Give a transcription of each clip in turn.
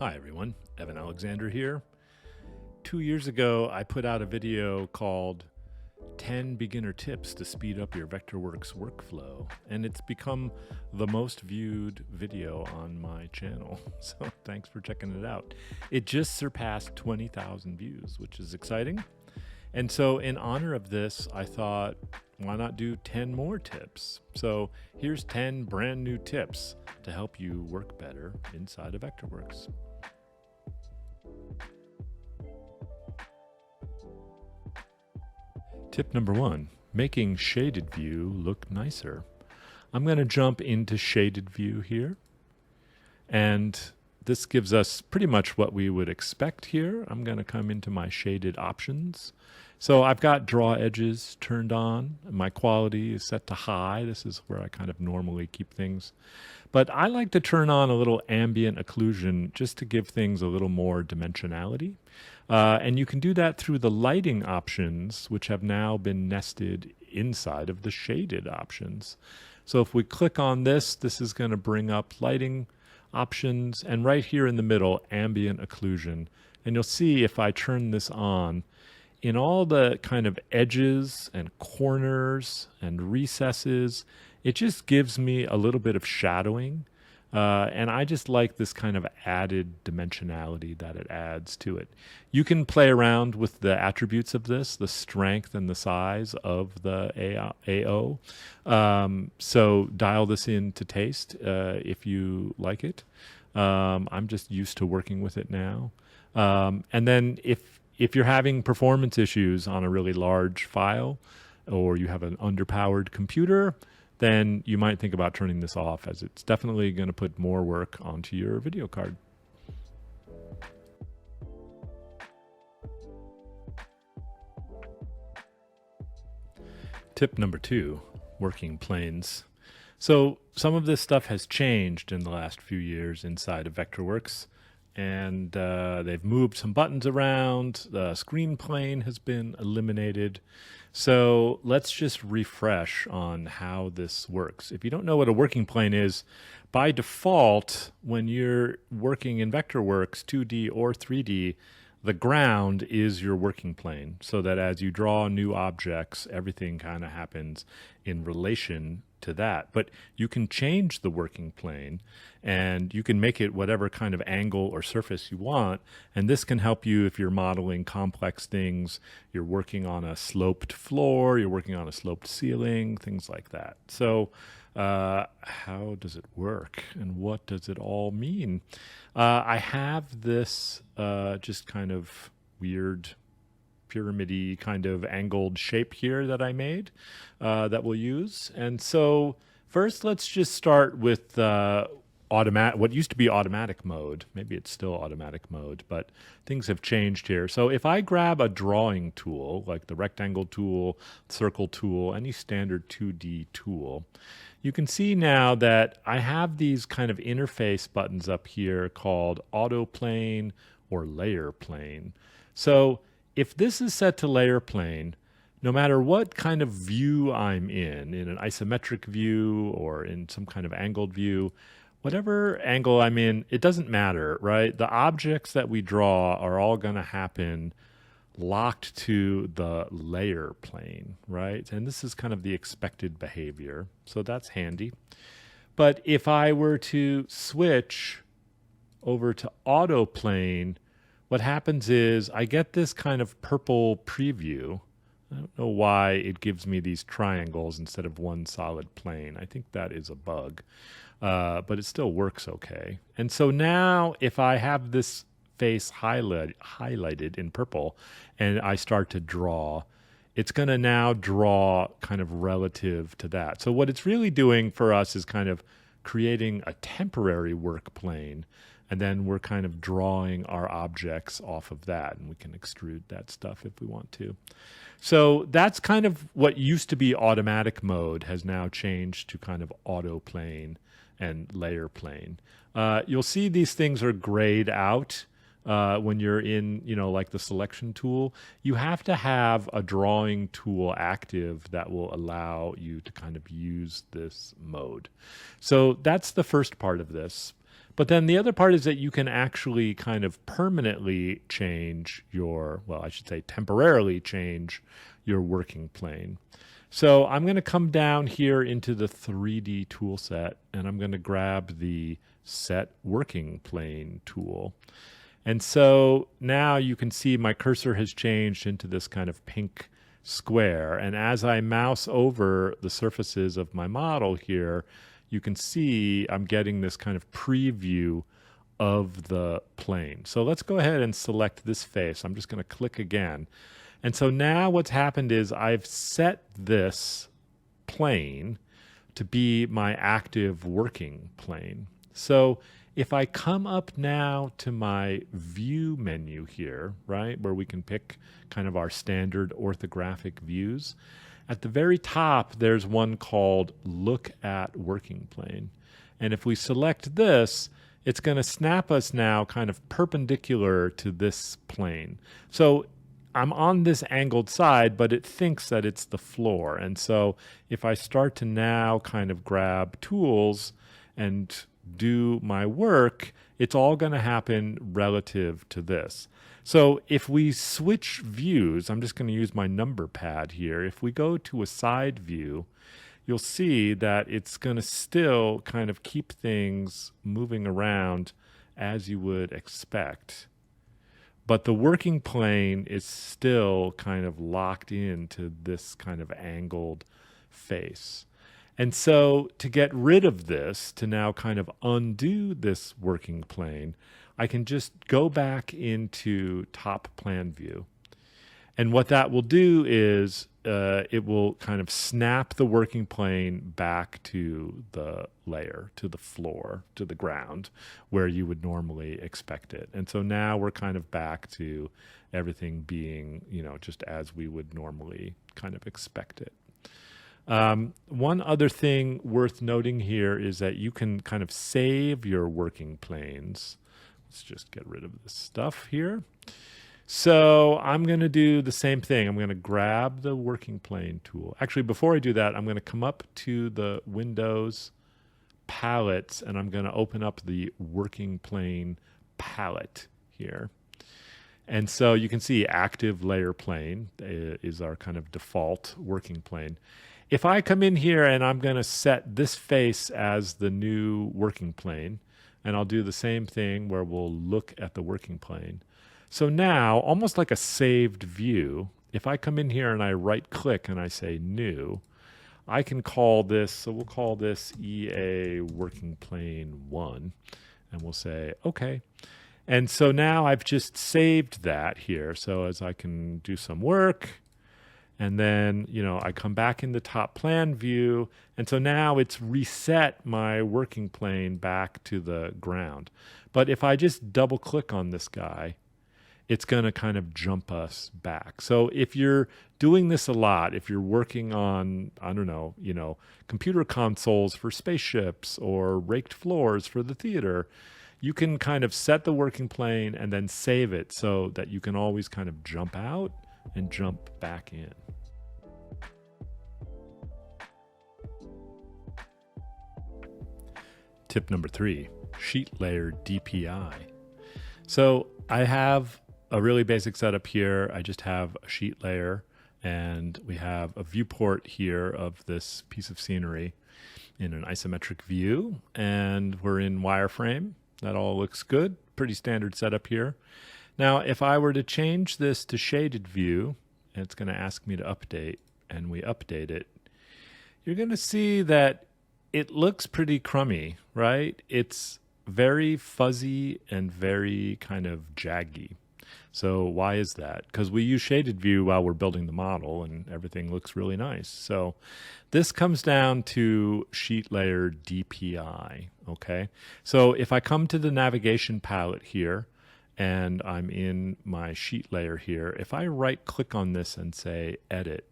Hi everyone, Evan Alexander here. 2 years ago, I put out a video called 10 Beginner Tips to Speed Up Your Vectorworks Workflow, and it's become the most viewed video on my channel, so thanks for checking it out. It just surpassed 20,000 views, which is exciting. And so in honor of this, I thought, why not do 10 more tips? So here's 10 brand new tips to help you work better inside of Vectorworks. Tip number 1, making shaded view look nicer. I'm going to jump into shaded view here, and this gives us pretty much what we would expect here. I'm going to come into my shaded options. So I've got draw edges turned on. My quality is set to high. This is where I kind of normally keep things. But I like to turn on a little ambient occlusion just to give things a little more dimensionality. And you can do that through the lighting options, which have now been nested inside of the shaded options. So if we click on this, this is going to bring up lighting options, and right here in the middle, ambient occlusion. And you'll see if I turn this on, in all the kind of edges and corners and recesses, it just gives me a little bit of shadowing. And I just like this kind of added dimensionality that it adds to it. You can play around with the attributes of this, the strength and the size of the AO. So dial this in to taste if you like it. I'm just used to working with it now. And then if you're having performance issues on a really large file, or you have an underpowered computer, then you might think about turning this off, as it's definitely going to put more work onto your video card. Tip number 2, working planes. So some of this stuff has changed in the last few years inside of Vectorworks, and they've moved some buttons around. The screen plane has been eliminated. So let's just refresh on how this works. If you don't know what a working plane is, by default, when you're working in Vectorworks 2D or 3D, the ground is your working plane, so that as you draw new objects, everything kind of happens in relation to that. But you can change the working plane, and you can make it whatever kind of angle or surface you want. And this can help you if you're modeling complex things, you're working on a sloped floor, you're working on a sloped ceiling, things like that. So how does it work, and what does it all mean? I have this just kind of weird pyramid-y kind of angled shape here that I made that we'll use. And so first, let's just start with what used to be automatic mode. Maybe it's still automatic mode, but things have changed here. So if I grab a drawing tool, like the rectangle tool, circle tool, any standard 2D tool, you can see now that I have these kind of interface buttons up here called auto plane or layer plane. So if this is set to layer plane, no matter what kind of view I'm in an isometric view or in some kind of angled view, whatever angle I'm in, it doesn't matter, right? The objects that we draw are all going to happen locked to the layer plane, right? And this is kind of the expected behavior. So that's handy. But if I were to switch over to auto plane, what happens is I get this kind of purple preview. I don't know why it gives me these triangles instead of one solid plane. I think that is a bug, but it still works okay. And so now if I have this face highlighted in purple and I start to draw, it's going to now draw kind of relative to that. So what it's really doing for us is kind of creating a temporary work plane, and then we're kind of drawing our objects off of that, and we can extrude that stuff if we want to. So that's kind of what used to be automatic mode has now changed to kind of auto plane and layer plane. You'll see these things are grayed out when you're in, like the selection tool. You have to have a drawing tool active that will allow you to kind of use this mode. So that's the first part of this. But then the other part is that you can actually kind of permanently change your, well, I should say temporarily change your working plane. So I'm going to come down here into the 3D tool set, and I'm going to grab the Set Working Plane tool. And so now you can see my cursor has changed into this kind of pink square. And as I mouse over the surfaces of my model here, you can see I'm getting this kind of preview of the plane. So let's go ahead and select this face. I'm just going to click again. And so now what's happened is I've set this plane to be my active working plane. So if I come up now to my view menu here, right, where we can pick kind of our standard orthographic views, at the very top, there's one called Look at Working Plane. And if we select this, it's going to snap us now kind of perpendicular to this plane. So I'm on this angled side, but it thinks that it's the floor. And so if I start to now kind of grab tools and do my work, it's all going to happen relative to this. So if we switch views, I'm just going to use my number pad here. If we go to a side view, you'll see that it's going to still kind of keep things moving around as you would expect. But the working plane is still kind of locked into this kind of angled face. And so to get rid of this, to now kind of undo this working plane, I can just go back into top plan view. And what that will do is it will kind of snap the working plane back to the layer, to the floor, to the ground, where you would normally expect it. And so now we're kind of back to everything being, you know, just as we would normally kind of expect it. One other thing worth noting here is that you can kind of save your working planes. Let's just get rid of this stuff here. So I'm going to do the same thing. I'm going to grab the working plane tool. Actually, before I do that, I'm going to come up to the Windows palettes, and I'm going to open up the working plane palette here. And so you can see active layer plane is our kind of default working plane. If I come in here and I'm going to set this face as the new working plane, and I'll do the same thing where we'll look at the working plane. So now, almost like a saved view, if I come in here and I right click and I say new, I can call this, so we'll call this EA working plane 1, and we'll say okay. And so now I've just saved that here. So as I can do some work, and then, you know, I come back in the top plan view, and so now it's reset my working plane back to the ground. But if I just double click on this guy, it's going to kind of jump us back. So if you're doing this a lot, if you're working on, I don't know, you know, computer consoles for spaceships or raked floors for the theater, you can kind of set the working plane and then save it so that you can always kind of jump out and jump back in. Tip number 3, sheet layer DPI. So I have a really basic setup here. I just have a sheet layer, and we have a viewport here of this piece of scenery in an isometric view, and we're in wireframe. That all looks good. Pretty standard setup here. Now, if I were to change this to shaded view, and it's going to ask me to update, and we update it, you're going to see that it looks pretty crummy, right? It's very fuzzy and very kind of jaggy. So why is that? Because we use shaded view while we're building the model, and everything looks really nice. So this comes down to sheet layer DPI, okay? So if I come to the navigation palette here, and I'm in my sheet layer here, if I right click on this and say edit,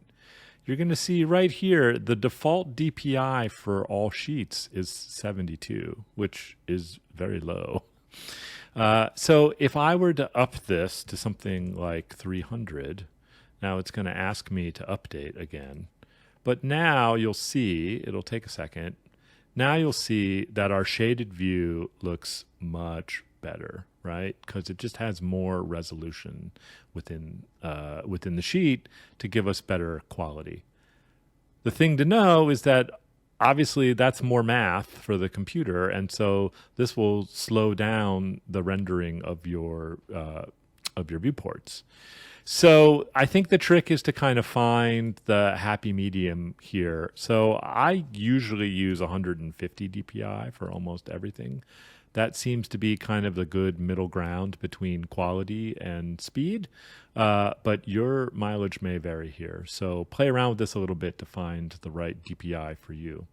you're going to see right here the default DPI for all sheets is 72, which is very low. So if I were to up this to something like 300, now it's going to ask me to update again. But now you'll see, it'll take a second, now you'll see that our shaded view looks much better, right? Because it just has more resolution within the sheet to give us better quality. The thing to know is that obviously that's more math for the computer, and so this will slow down the rendering of your viewports. So I think the trick is to kind of find the happy medium here. So I usually use 150 DPI for almost everything. That seems to be kind of the good middle ground between quality and speed, but your mileage may vary here. So play around with this a little bit to find the right DPI for you.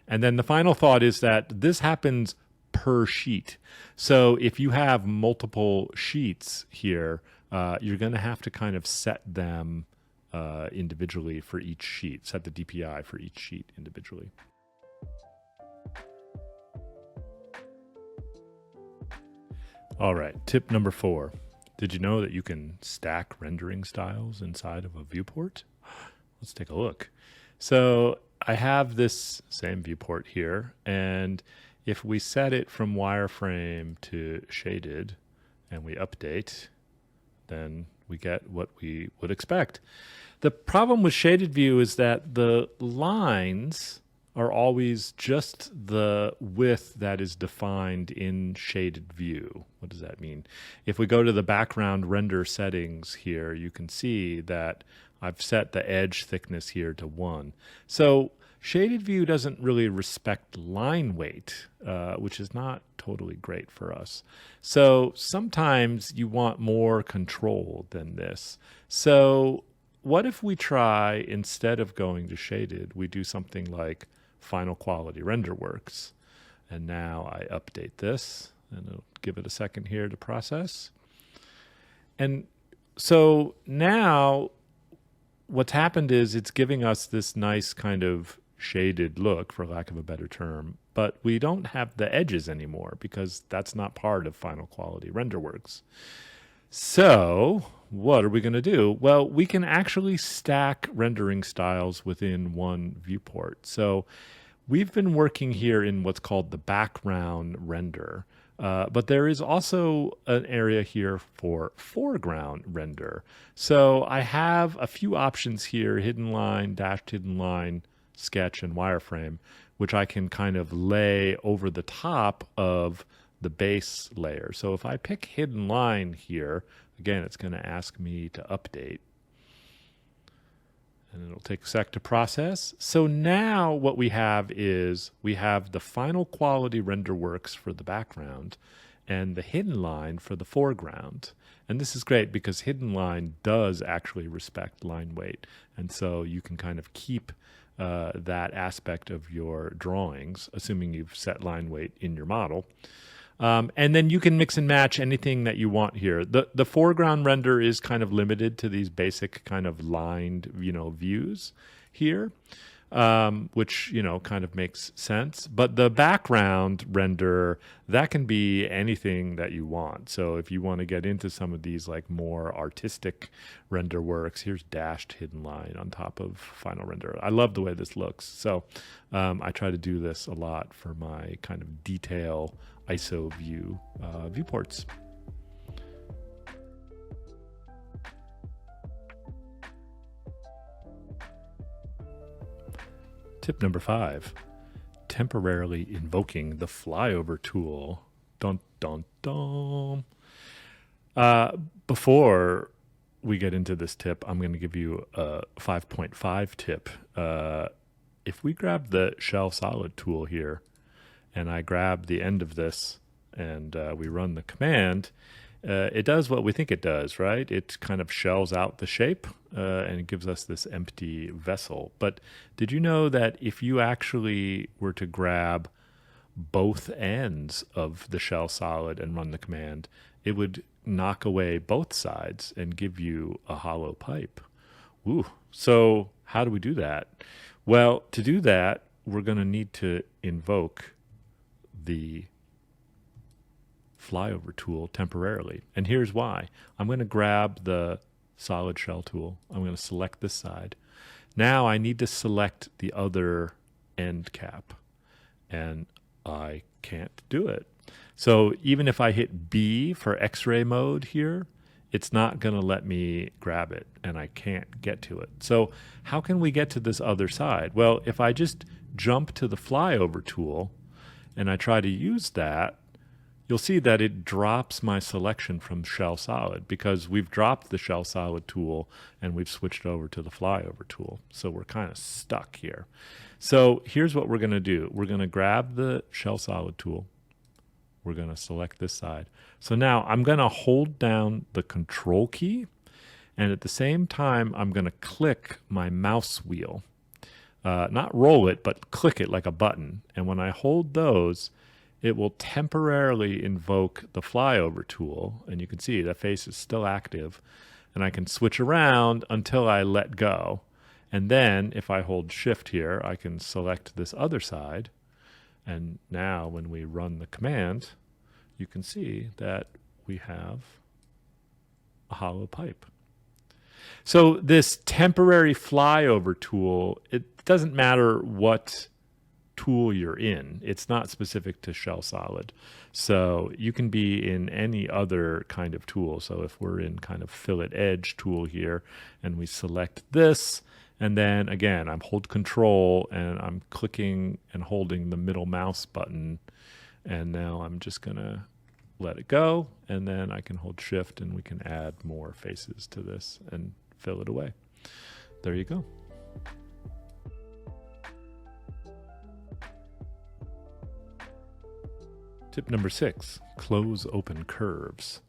And then the final thought is that this happens per sheet. So if you have multiple sheets here, you're going to have to kind of set them individually for each sheet, set the DPI for each sheet individually. All right, tip number 4. Did you know that you can stack rendering styles inside of a viewport? Let's take a look. So I have this same viewport here, and if we set it from wireframe to shaded and we update, then we get what we would expect. The problem with shaded view is that the lines are always just the width that is defined in shaded view. What does that mean? If we go to the background render settings here, you can see that I've set the edge thickness here to 1. So shaded view doesn't really respect line weight, which is not totally great for us. So sometimes you want more control than this. So what if we try, instead of going to shaded, we do something like Final Quality Renderworks. And now I update this, and it'll give it a second here to process. And so now what's happened is it's giving us this nice kind of shaded look, for lack of a better term, but we don't have the edges anymore because that's not part of Final Quality Renderworks. So what are we going to do? Well, we can actually stack rendering styles within one viewport. So we've been working here in what's called the background render, but there is also an area here for foreground render. So I have a few options here: hidden line, dashed hidden line, sketch, and wireframe, which I can kind of lay over the top of the base layer. So if I pick hidden line here, again, it's going to ask me to update. And it'll take a sec to process. So now what we have is we have the Final Quality Renderworks for the background and the hidden line for the foreground. And this is great because hidden line does actually respect line weight. And so you can kind of keep that aspect of your drawings, assuming you've set line weight in your model. And then you can mix and match anything that you want here. The foreground render is kind of limited to these basic kind of lined, views here, which, kind of makes sense. But the background render, that can be anything that you want. So if you want to get into some of these like more artistic render works, here's dashed hidden line on top of final render. I love the way this looks. So I try to do this a lot for my kind of detail ISO view viewports. Tip number 5, temporarily invoking the Flyover tool. Dun, dun, dun. Before we get into this tip, I'm going to give you a 5.5 tip. If we grab the Shell Solid tool here, and I grab the end of this, and we run the command, it does what we think it does, right? It kind of shells out the shape, and it gives us this empty vessel. But did you know that if you actually were to grab both ends of the Shell Solid and run the command, it would knock away both sides and give you a hollow pipe? Ooh. So how do we do that? Well, to do that, we're going to need to invoke the Flyover tool temporarily. And here's why. I'm going to grab the solid shell tool. I'm going to select this side. Now I need to select the other end cap. and I can't do it. So even if I hit B for X-ray mode here, it's not going to let me grab it, and I can't get to it. So how can we get to this other side? Well, if I just jump to the flyover tool and I try to use that, you'll see that it drops my selection from shell solid because we've dropped the shell solid tool and we've switched over to the flyover tool. So we're kind of stuck here. So here's what we're going to do. We're going to grab the shell solid tool. We're going to select this side. So now I'm going to hold down the control key, and at the same time, I'm going to click my mouse wheel. Not roll it, but click it like a button. And when I hold those, it will temporarily invoke the flyover tool. And you can see that face is still active. And I can switch around until I let go. And then if I hold shift here, I can select this other side. And now when we run the command, you can see that we have a hollow pipe. So this temporary flyover tool, it doesn't matter what tool you're in. It's not specific to shell solid. So you can be in any other kind of tool. So if we're in kind of fillet edge tool here and we select this, and then again, I'm hold control and I'm clicking and holding the middle mouse button. And now I'm just going to let it go. And then I can hold shift and we can add more faces to this and fill it away. There you go. Tip number 6, close open curves.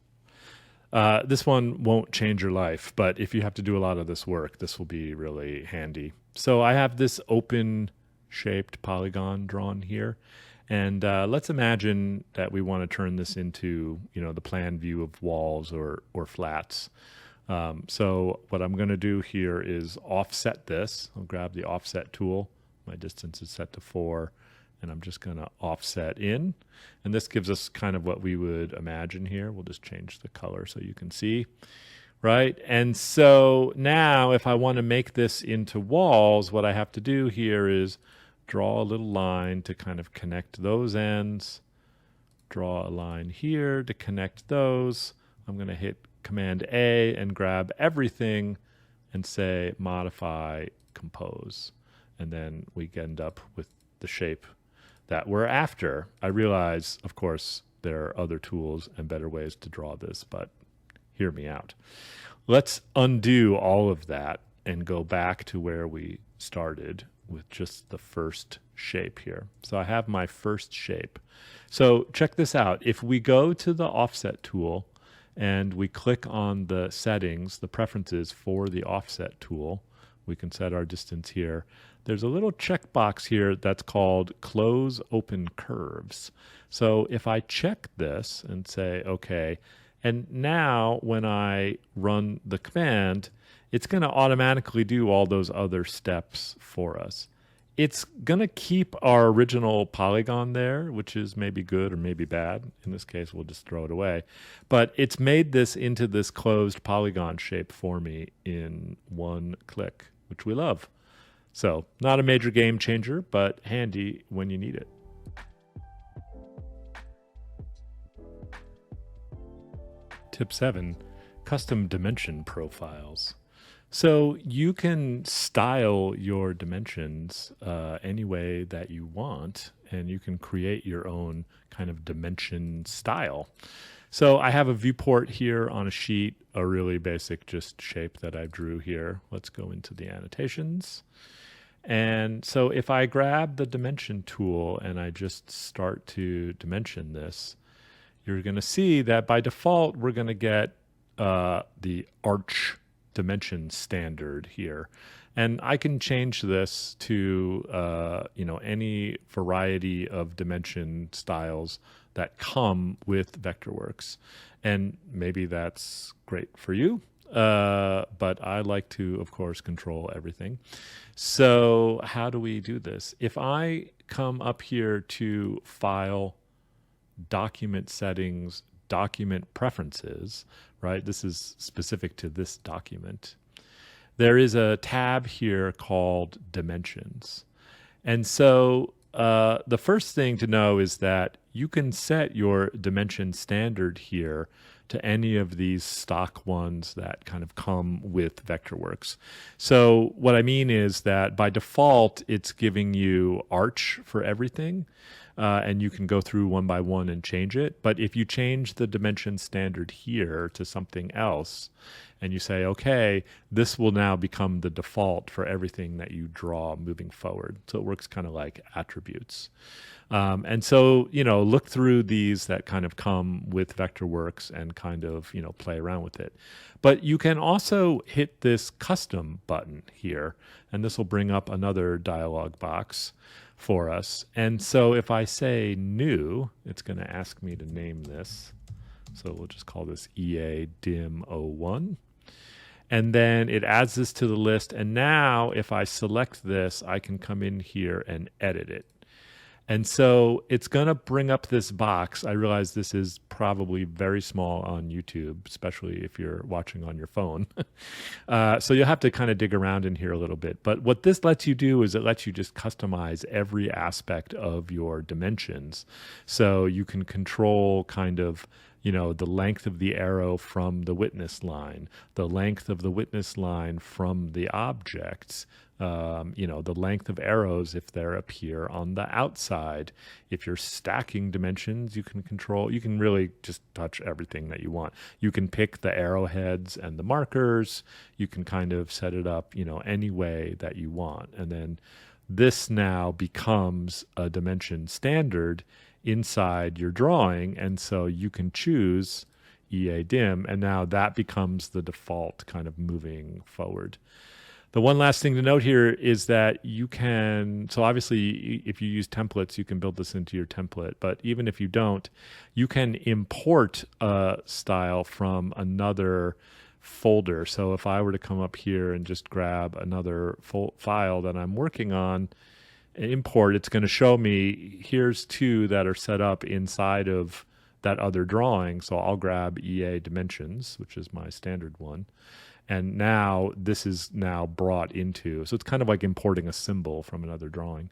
This one won't change your life, but if you have to do a lot of this work, this will be really handy. So I have this open shaped polygon drawn here. And let's imagine that we want to turn this into, the plan view of walls or flats. So what I'm going to do here is offset this. I'll grab the offset tool. My distance is set to 4. And I'm just going to offset in. And this gives us kind of what we would imagine here. We'll just change the color so you can see, right? And so now if I want to make this into walls, what I have to do here is draw a little line to kind of connect those ends. Draw a line here to connect those. I'm going to hit Command A and grab everything and say modify compose. And then we end up with the shape that we're after. I realize, of course, there are other tools and better ways to draw this, but hear me out. Let's undo all of that and go back to where we started with just the first shape here. So I have my first shape. So check this out. If we go to the offset tool and we click on the settings, the preferences for the offset tool, we can set our distance here. There's a little checkbox here that's called Close Open Curves. So if I check this and say, okay, and now when I run the command, it's going to automatically do all those other steps for us. It's going to keep our original polygon there, which is maybe good or maybe bad. In this case, we'll just throw it away. But it's made this into this closed polygon shape for me in one click, which we love. So not a major game changer, but handy when you need it. Tip 7, custom dimension profiles. So you can style your dimensions any way that you want, and you can create your own kind of dimension style. So I have a viewport here on a sheet, a really basic just shape that I drew here. Let's go into the annotations. And so if I grab the dimension tool and I just start to dimension this, you're going to see that by default, we're going to get the arch dimension standard here. And I can change this to any variety of dimension styles that come with Vectorworks. And maybe that's great for you. But I like to, of course, control everything. So how do we do this? If I come up here to File, Document Settings, Document Preferences, right? This is specific to this document. There is a tab here called Dimensions. And so the first thing to know is that you can set your dimension standard here to any of these stock ones that kind of come with Vectorworks. So what I mean is that by default, it's giving you arch for everything. And you can go through one by one and change it. But if you change the dimension standard here to something else, and you say, okay, this will now become the default for everything that you draw moving forward. So it works kind of like attributes. And so, look through these that kind of come with Vectorworks and kind of, play around with it. But you can also hit this custom button here, and this will bring up another dialog box for us. And so if I say new, it's going to ask me to name this. So we'll just call this EA dim 01. And then it adds this to the list. And now if I select this, I can come in here and edit it. And so it's going to bring up this box. I realize this is probably very small on YouTube, especially if you're watching on your phone. So you'll have to kind of dig around in here a little bit. But what this lets you do is it lets you just customize every aspect of your dimensions. So you can control kind of the length of the arrow from the witness line, the length of the witness line from the objects, the length of arrows if they appear on the outside. If you're stacking dimensions, you can really just touch everything that you want. You can pick the arrowheads and the markers. You can kind of set it up, any way that you want. And then this now becomes a dimension standard inside your drawing, and so you can choose EA dim, and now that becomes the default kind of moving forward. The one last thing to note here is that you can, so obviously if you use templates, you can build this into your template, but even if you don't, you can import a style from another folder. So if I were to come up here and just grab another file that I'm working on, import, it's going to show me here's two that are set up inside of that other drawing. So I'll grab EA dimensions, which is my standard one. And now this is now brought into, so it's kind of like importing a symbol from another drawing.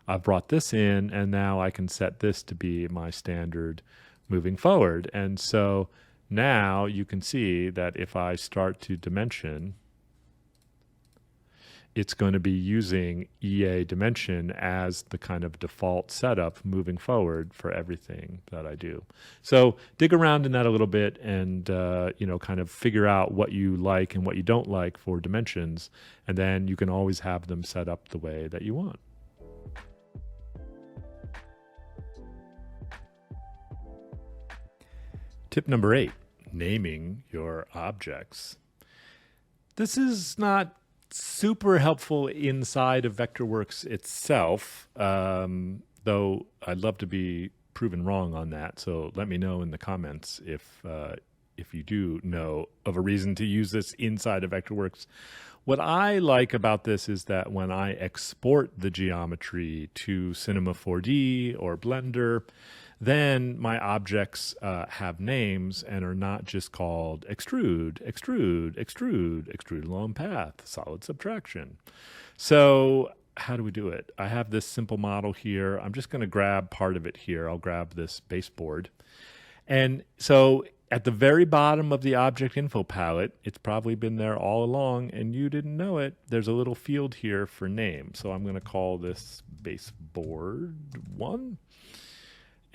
I've brought this in, and now I can set this to be my standard moving forward. And so now you can see that if I start to dimension, it's going to be using EA dimension as the kind of default setup moving forward for everything that I do. So dig around in that a little bit and, kind of figure out what you like and what you don't like for dimensions. And then you can always have them set up the way that you want. Tip number 8, naming your objects. This is not super helpful inside of Vectorworks itself, though I'd love to be proven wrong on that. So let me know in the comments if you do know of a reason to use this inside of Vectorworks. What I like about this is that when I export the geometry to Cinema 4D or Blender, then my objects have names and are not just called extrude, extrude, extrude, extrude along path, solid subtraction. So how do we do it? I have this simple model here. I'm just going to grab part of it here. I'll grab this baseboard. And so at the very bottom of the object info palette, it's probably been there all along and you didn't know it. There's a little field here for name. So I'm going to call this baseboard 1.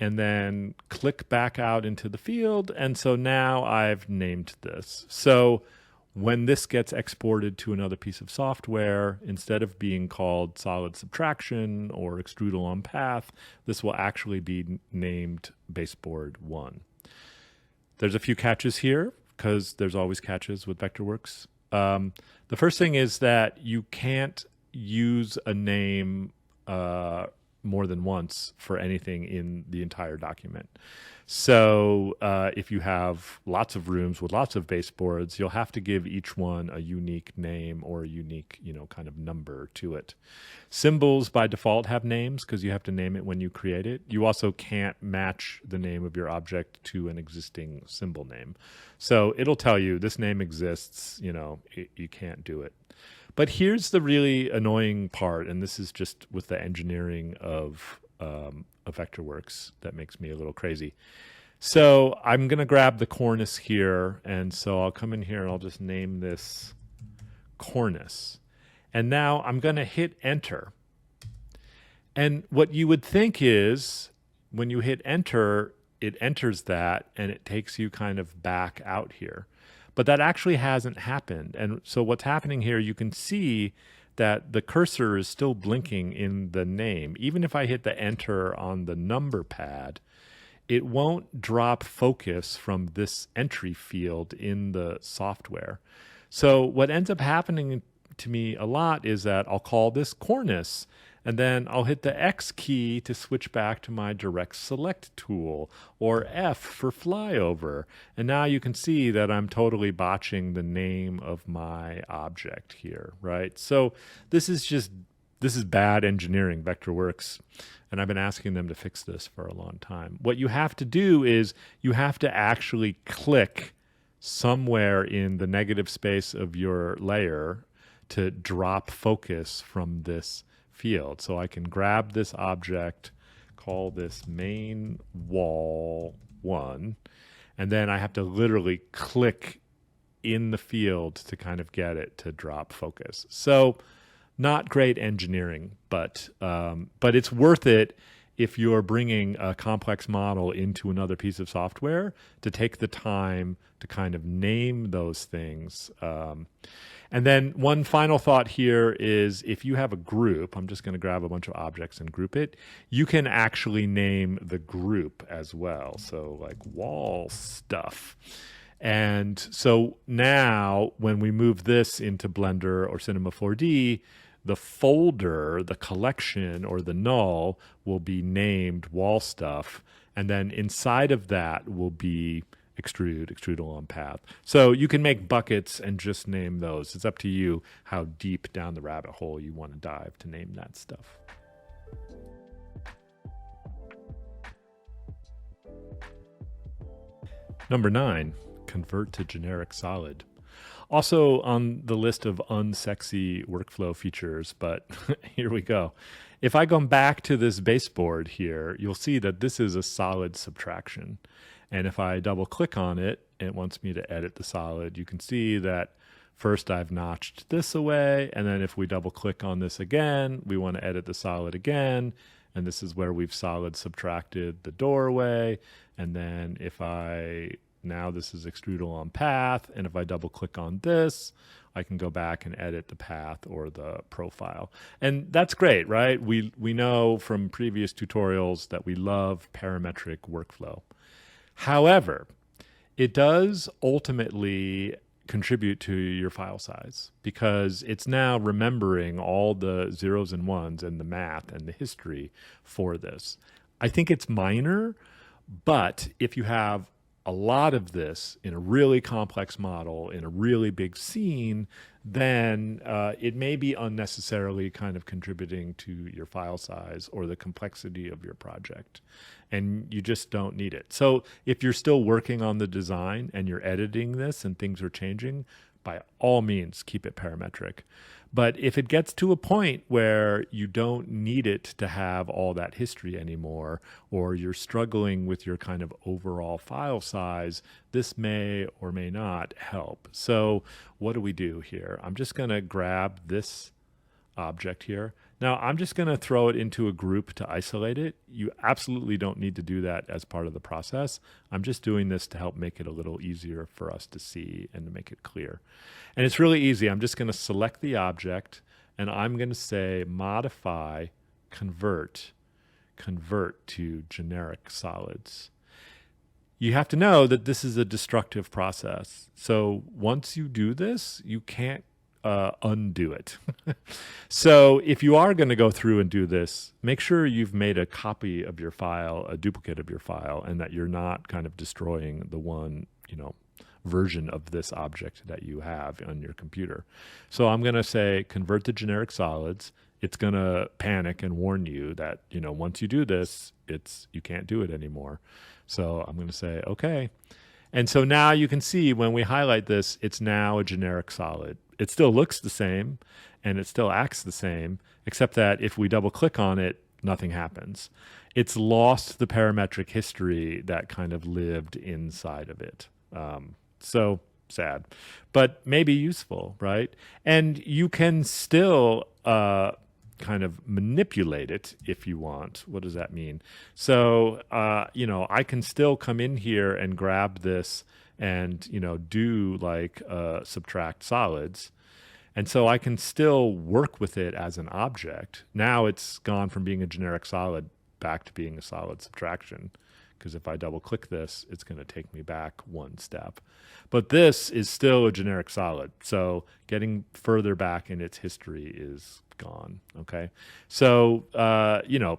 And then click back out into the field. And so now I've named this. So when this gets exported to another piece of software, instead of being called solid subtraction or extrude along path, this will actually be named baseboard 1. There's a few catches here because there's always catches with Vectorworks. The first thing is that you can't use a name more than once for anything in the entire document. So if you have lots of rooms with lots of baseboards, you'll have to give each one a unique name or a unique, kind of number to it. Symbols by default have names because you have to name it when you create it. You also can't match the name of your object to an existing symbol name. So it'll tell you this name exists, you can't do it. But here's the really annoying part, and this is just with the engineering of Vectorworks that makes me a little crazy. So I'm going to grab the cornice here, and so I'll come in here and I'll just name this cornice. And now I'm going to hit enter. And what you would think is when you hit enter, it enters that and it takes you kind of back out here. But that actually hasn't happened. And so what's happening here, you can see that the cursor is still blinking in the name. Even if I hit the enter on the number pad, it won't drop focus from this entry field in the software. So what ends up happening to me a lot is that I'll call this cornice, and then I'll hit the X key to switch back to my direct select tool, or F for flyover. And now you can see that I'm totally botching the name of my object here, right? So this is bad engineering, Vectorworks. And I've been asking them to fix this for a long time. What you have to do is you have to actually click somewhere in the negative space of your layer to drop focus from this field. So I can grab this object, call this main wall 1, and then I have to literally click in the field to kind of get it to drop focus. So not great engineering, but it's worth it if you're bringing a complex model into another piece of software to take the time to kind of name those things. And then one final thought here is if you have a group, I'm just going to grab a bunch of objects and group it, you can actually name the group as well. So like wall stuff. And so now when we move this into Blender or Cinema 4D, the folder, the collection, or the null will be named wall stuff. And then inside of that will be extrude along path. So you can make buckets and just name those. It's up to you how deep down the rabbit hole you want to dive to name that stuff. Number 9, convert to generic solid. Also on the list of unsexy workflow features, but here we go. If I go back to this baseboard here, you'll see that this is a solid subtraction. And if I double click on it, it wants me to edit the solid. You can see that first I've notched this away, and then if we double click on this again, we want to edit the solid again. And this is where we've solid subtracted the doorway. And then if now this is extrude along path, and if I double click on this, I can go back and edit the path or the profile. And that's great, right? We know from previous tutorials that we love parametric workflow. However, it does ultimately contribute to your file size because it's now remembering all the zeros and ones and the math and the history for this. I think it's minor, but if you have a lot of this in a really complex model, in a really big scene, then it may be unnecessarily kind of contributing to your file size or the complexity of your project. And you just don't need it. So if you're still working on the design and you're editing this and things are changing, by all means, keep it parametric. But if it gets to a point where you don't need it to have all that history anymore, or you're struggling with your kind of overall file size, this may or may not help. So what do we do here? I'm just going to grab this object here. Now I'm just going to throw it into a group to isolate it. You absolutely don't need to do that as part of the process. I'm just doing this to help make it a little easier for us to see and to make it clear. And it's really easy. I'm just going to select the object and I'm going to say modify convert to generic solids. You have to know that this is a destructive process. So once you do this, you can't undo it. So if you are going to go through and do this, make sure you've made a copy of your file, a duplicate of your file, and that you're not kind of destroying the one, version of this object that you have on your computer. So I'm going to say convert to generic solids. It's going to panic and warn you that, once you do this, you can't do it anymore. So I'm going to say, okay. And so now you can see when we highlight this, it's now a generic solid. it still looks the same and it still acts the same, except that if we double click on it, nothing happens. It's lost the parametric history that kind of lived inside of it. So sad, but maybe useful, right? And you can still kind of manipulate it if you want. What does that mean? So, I can still come in here and grab this and, do like subtract solids. And so I can still work with it as an object. Now it's gone from being a generic solid back to being a solid subtraction. Because if I double click this, it's going to take me back one step. But this is still a generic solid. So getting further back in its history is gone. Okay. So,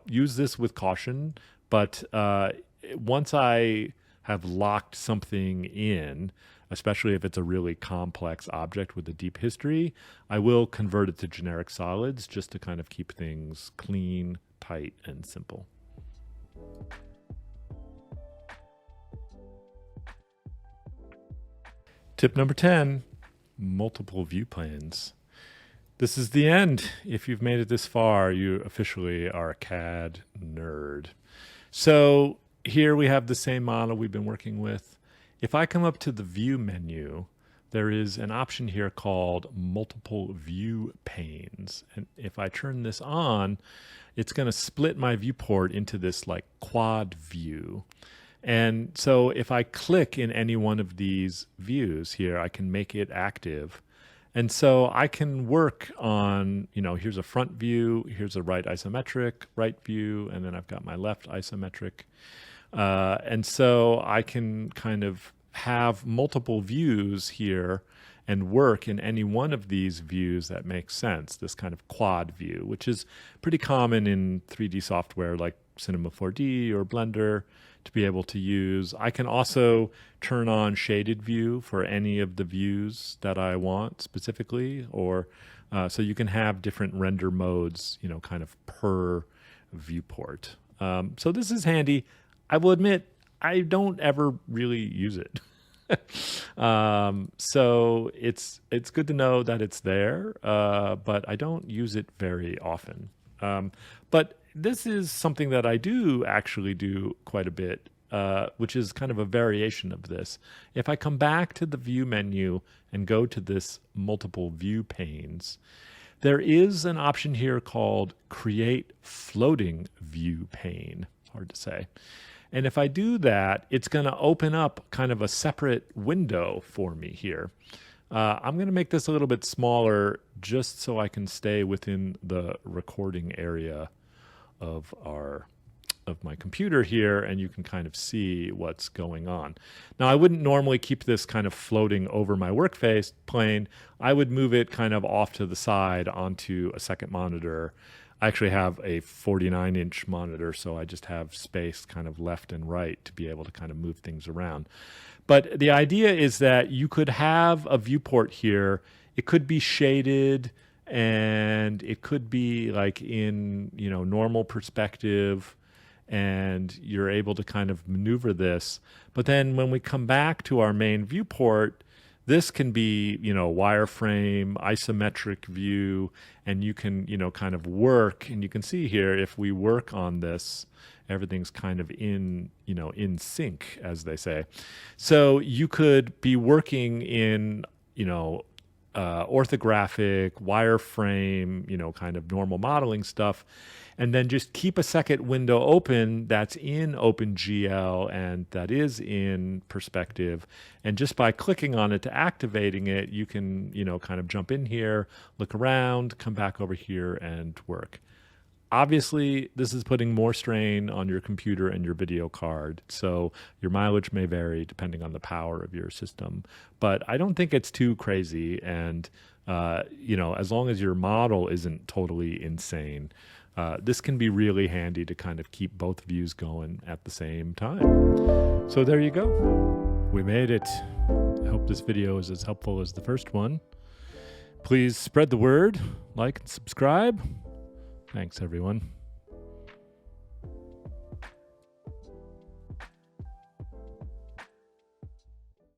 use this with caution. But once I have locked something in, especially if it's a really complex object with a deep history, I will convert it to generic solids just to kind of keep things clean, tight, and simple. Tip number 10, multiple view planes. This is the end. If you've made it this far, you officially are a CAD nerd. So here we have the same model we've been working with. If I come up to the view menu, there is an option here called multiple view panes. And if I turn this on, it's going to split my viewport into this like quad view. And so if I click in any one of these views here, I can make it active. And so I can work on, here's a front view, here's a right isometric, right view, and then I've got my left isometric. And so I can kind of have multiple views here and work in any one of these views that makes sense, this kind of quad view, which is pretty common in 3D software like Cinema 4D or Blender to be able to use. I can also turn on shaded view for any of the views that I want specifically, or so you can have different render modes, kind of per viewport. So this is handy. I will admit, I don't ever really use it. So it's good to know that it's there, but I don't use it very often. But this is something that I do actually do quite a bit, which is kind of a variation of this. If I come back to the view menu and go to this multiple view panes, there is an option here called create floating view pane. Hard to say. And if I do that, it's going to open up kind of a separate window for me here. I'm going to make this a little bit smaller just so I can stay within the recording area of my computer here, and you can kind of see what's going on. Now, I wouldn't normally keep this kind of floating over my workface plane. I would move it kind of off to the side onto a second monitor. I actually have a 49-inch monitor, so I just have space kind of left and right to be able to kind of move things around. But the idea is that you could have a viewport here. It could be shaded, and it could be like in, normal perspective, and you're able to kind of maneuver this. But then when we come back to our main viewport, this can be, wireframe, isometric view, and you can, kind of work. And you can see here, if we work on this, everything's kind of in sync, as they say. So you could be working in, orthographic, wireframe, kind of normal modeling stuff, and then just keep a second window open that's in OpenGL and that is in perspective. And just by clicking on it to activating it, you can, kind of jump in here, look around, come back over here and work. Obviously, this is putting more strain on your computer and your video card, so your mileage may vary depending on the power of your system. But I don't think it's too crazy, and as long as your model isn't totally insane, this can be really handy to kind of keep both views going at the same time. So there you go. We made it. I hope this video is as helpful as the first one. Please spread the word, like and subscribe. Thanks, everyone.